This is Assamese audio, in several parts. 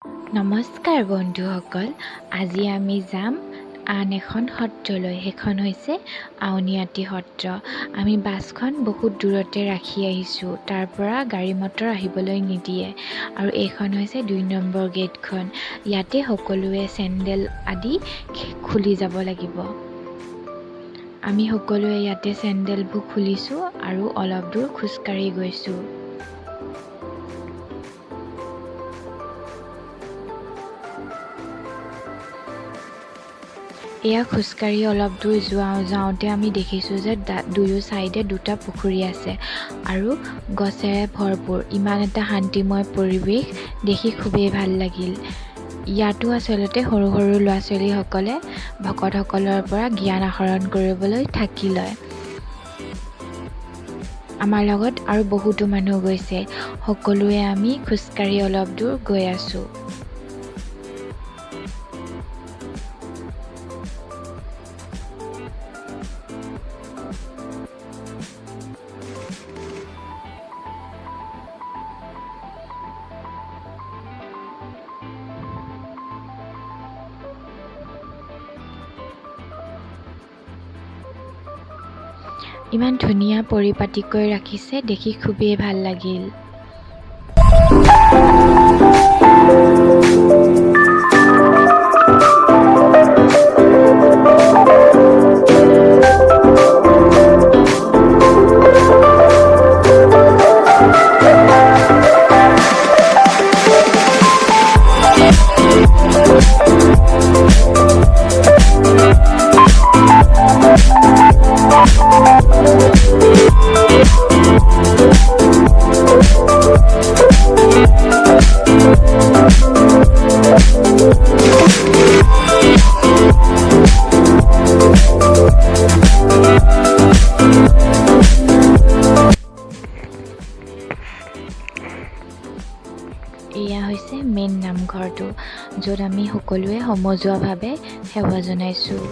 নমস্কাৰ বন্ধুসকল, আজি আমি যাম আন এখন সত্ৰলৈ। সেইখন হৈছে আউনীআটী সত্ৰ। আমি বাছখন বহুত দূৰতে ৰাখি আহিছোঁ, তাৰ পৰা গাড়ী মটৰ আহিবলৈ নিদিয়ে। আৰু এইখন হৈছে ২ নম্বৰ গেটখন। ইয়াতে সকলোৱে চেণ্ডেল আদি খুলি যাব লাগিব। আমি সকলোৱে ইয়াতে চেণ্ডেলবোৰ খুলিছোঁ আৰু অলপ দূৰ খোজকাঢ়ি গৈছোঁ। এয়া খোজকাঢ়ি অলপ দূৰ যাওঁতে আমি দেখিছোঁ যে দুয়ো ছাইডে দুটা পুখুৰী আছে আৰু গছেৰে ভৰপূৰ। ইমান এটা শান্তিময় পৰিৱেশ দেখি খুবেই ভাল লাগিল। ইয়াতো আচলতে সৰু সৰু ল'ৰা ছোৱালীসকলে ভকতসকলৰ পৰা জ্ঞান আহৰণ কৰিবলৈ থাকি লয়। আমাৰ লগত আৰু বহুতো মানুহ গৈছে। সকলোৱে আমি খোজকাঢ়ি অলপ দূৰ গৈ আছোঁ। ইমান ধুনীয়া পৰিপাটিকৈ ৰাখিছে, দেখি খুবেই ভাল লাগিল। এয়া হৈছে মেইন নামঘৰটো, য'ত আমি সকলোৱে সমজুৱাভাৱে সেৱা জনাইছোঁ।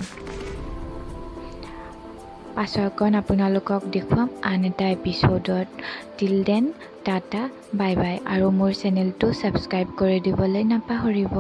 পাছৰকণ আপোনালোকক দেখুৱাম আন এটা এপিছ'ডত। Till then tata bye bye, আৰু মোৰ চেনেলটো ছাবস্ক্ৰাইব কৰি দিবলৈ নাপাহৰিব।